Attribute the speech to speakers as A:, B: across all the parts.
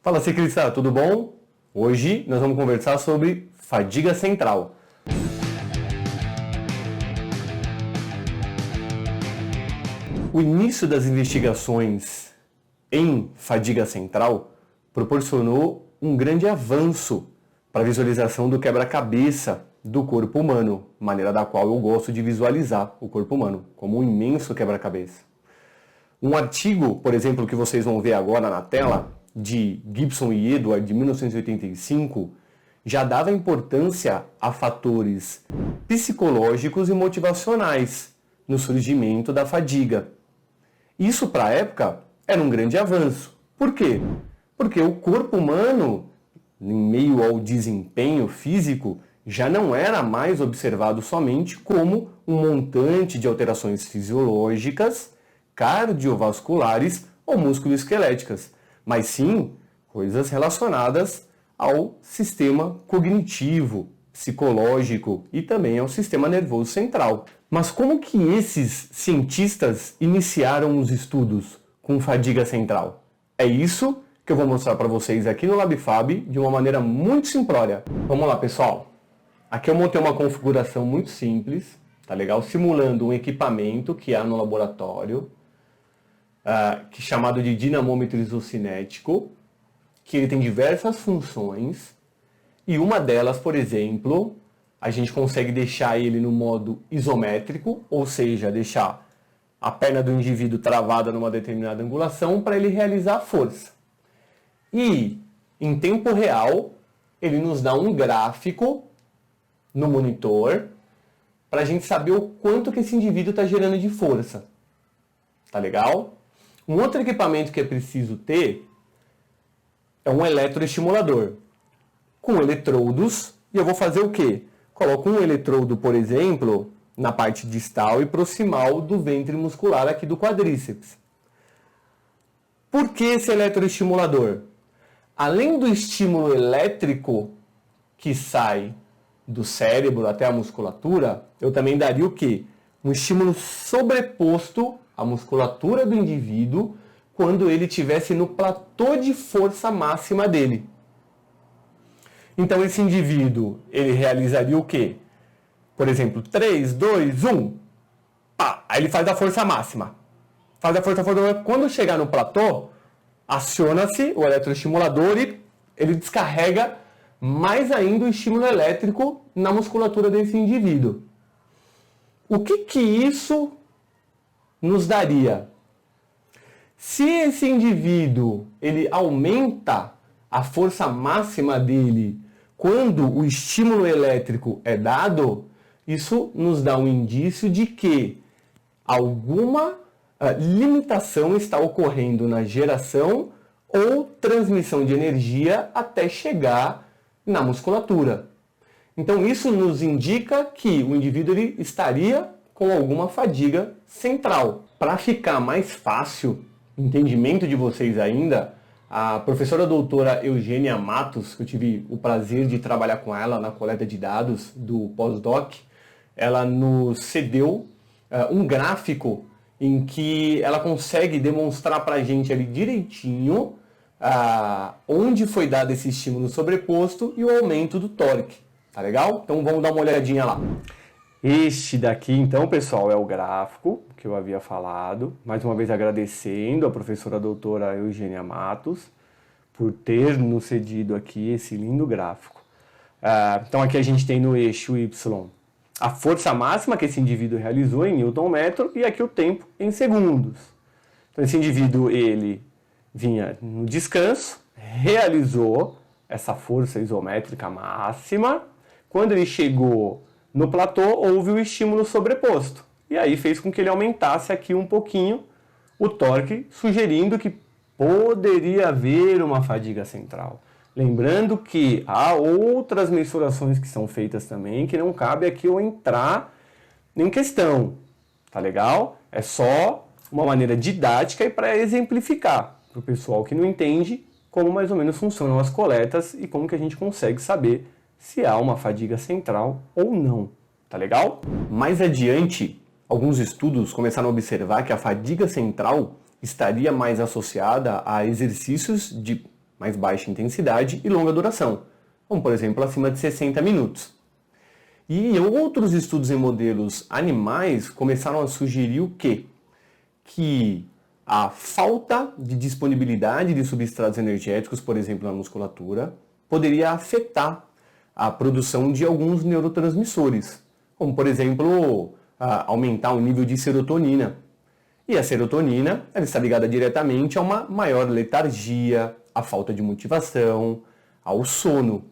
A: Fala ciclista, tudo bom? Hoje nós vamos conversar sobre fadiga central. O início das investigações em fadiga central proporcionou um grande avanço para a visualização do quebra-cabeça do corpo humano, maneira da qual eu gosto de visualizar o corpo humano, como um imenso quebra-cabeça. Um artigo, por exemplo, que vocês vão ver agora na tela, de Gibson e Edward, de 1985, já dava importância a fatores psicológicos e motivacionais no surgimento da fadiga. Isso, para a época, era um grande avanço. Por quê? Porque o corpo humano, em meio ao desempenho físico, já não era mais observado somente como um montante de alterações fisiológicas, cardiovasculares ou musculoesqueléticas, mas sim coisas relacionadas ao sistema cognitivo, psicológico e também ao sistema nervoso central. Mas como que esses cientistas iniciaram os estudos com fadiga central? É isso que eu vou mostrar para vocês aqui no LabFab de uma maneira muito simplória. Vamos lá, pessoal. Aqui eu montei uma configuração muito simples, tá legal? Simulando um equipamento que há no laboratório, que é chamado de dinamômetro isocinético, que ele tem diversas funções, e uma delas, por exemplo, a gente consegue deixar ele no modo isométrico, ou seja, deixar a perna do indivíduo travada numa determinada angulação para ele realizar a força. E, em tempo real, ele nos dá um gráfico no monitor para a gente saber o quanto que esse indivíduo está gerando de força. Tá legal? Um outro equipamento que é preciso ter é um eletroestimulador com eletrodos, e eu vou fazer o quê? Coloco um eletrodo, por exemplo, na parte distal e proximal do ventre muscular aqui do quadríceps. Por que esse eletroestimulador? Além do estímulo elétrico que sai do cérebro até a musculatura, eu também daria o quê? Um estímulo sobreposto à musculatura do indivíduo quando ele estivesse no platô de força máxima dele. Então esse indivíduo, ele realizaria o quê? Por exemplo, 3, 2, 1, pá, aí ele faz a força máxima. Faz a força. Quando chegar no platô, aciona-se o eletroestimulador e ele descarrega mais ainda o estímulo elétrico na musculatura desse indivíduo. O que isso nos daria? Se esse indivíduo ele aumenta a força máxima dele quando o estímulo elétrico é dado, isso nos dá um indício de que alguma limitação está ocorrendo na geração ou transmissão de energia até chegar na musculatura. Então isso nos indica que o indivíduo ele estaria com alguma fadiga central. Para ficar mais fácil o entendimento de vocês ainda, a professora doutora Eugênia Matos, que eu tive o prazer de trabalhar com ela na coleta de dados do pós-doc, ela nos cedeu um gráfico em que ela consegue demonstrar para a gente ali direitinho onde foi dado esse estímulo sobreposto e o aumento do torque. Tá legal? Então vamos dar uma olhadinha lá. Este daqui, então, pessoal, é o gráfico que eu havia falado. Mais uma vez agradecendo a professora doutora Eugênia Matos por ter nos cedido aqui esse lindo gráfico. Então aqui a gente tem no eixo Y a força máxima que esse indivíduo realizou em Newton-metro e aqui o tempo em segundos. Então esse indivíduo, ele vinha no descanso, realizou essa força isométrica máxima. Quando ele chegou no platô, houve o estímulo sobreposto. E aí fez com que ele aumentasse aqui um pouquinho o torque, sugerindo que poderia haver uma fadiga central. Lembrando que há outras mensurações que são feitas também, que não cabe aqui eu entrar em questão. Tá legal? É só uma maneira didática e para exemplificar para o pessoal que não entende como mais ou menos funcionam as coletas e como que a gente consegue saber se há uma fadiga central ou não. Tá legal? Mais adiante, alguns estudos começaram a observar que a fadiga central estaria mais associada a exercícios de mais baixa intensidade e longa duração, como por exemplo acima de 60 minutos. E outros estudos em modelos animais começaram a sugerir o quê? Que a falta de disponibilidade de substratos energéticos, por exemplo na musculatura, poderia afetar a produção de alguns neurotransmissores, como por exemplo aumentar o nível de serotonina. E a serotonina ela está ligada diretamente a uma maior letargia, à falta de motivação, ao sono.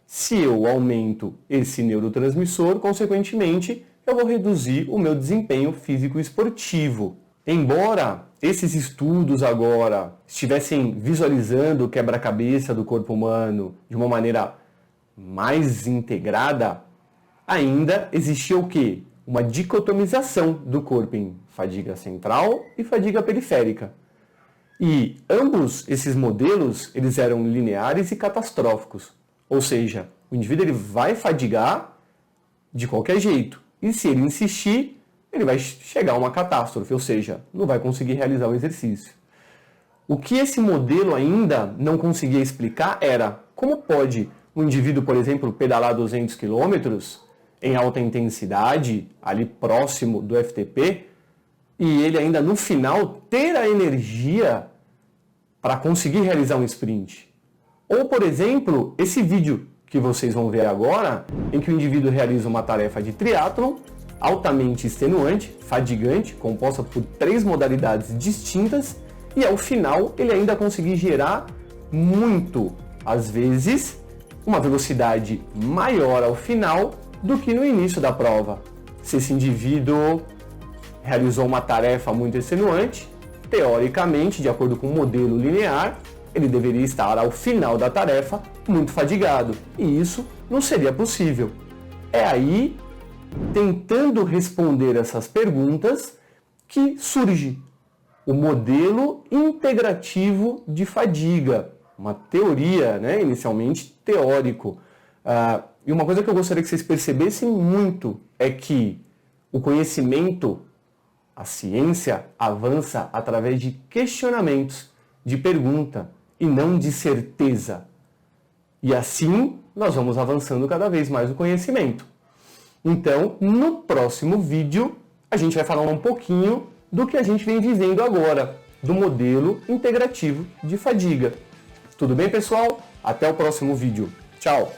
A: Se eu aumento esse neurotransmissor, consequentemente, eu vou reduzir o meu desempenho físico esportivo. Embora esses estudos agora estivessem visualizando o quebra-cabeça do corpo humano de uma maneira mais integrada, ainda existia o quê? Uma dicotomização do corpo em fadiga central e fadiga periférica. E ambos esses modelos eles eram lineares e catastróficos. Ou seja, o indivíduo ele vai fadigar de qualquer jeito. E se ele insistir, ele vai chegar a uma catástrofe, ou seja, não vai conseguir realizar o exercício. O que esse modelo ainda não conseguia explicar era como pode um indivíduo, por exemplo, pedalar 200 km em alta intensidade, ali próximo do FTP, e ele ainda no final ter a energia para conseguir realizar um sprint. Ou, por exemplo, esse vídeo que vocês vão ver agora, em que o indivíduo realiza uma tarefa de triatlon altamente extenuante, fadigante, composta por 3 modalidades distintas, e ao final ele ainda conseguir gerar muito, às vezes, uma velocidade maior ao final do que no início da prova. Se esse indivíduo realizou uma tarefa muito extenuante, teoricamente, de acordo com o modelo linear, ele deveria estar ao final da tarefa muito fadigado, e isso não seria possível. É aí, tentando responder essas perguntas, que surge o modelo integrativo de fadiga, uma teoria, inicialmente teórico. E uma coisa que eu gostaria que vocês percebessem muito é que o conhecimento, a ciência, avança através de questionamentos, de pergunta e não de certeza. E assim nós vamos avançando cada vez mais no conhecimento. Então, no próximo vídeo, a gente vai falar um pouquinho do que a gente vem vivendo agora, do modelo integrativo de fadiga. Tudo bem, pessoal? Até o próximo vídeo. Tchau!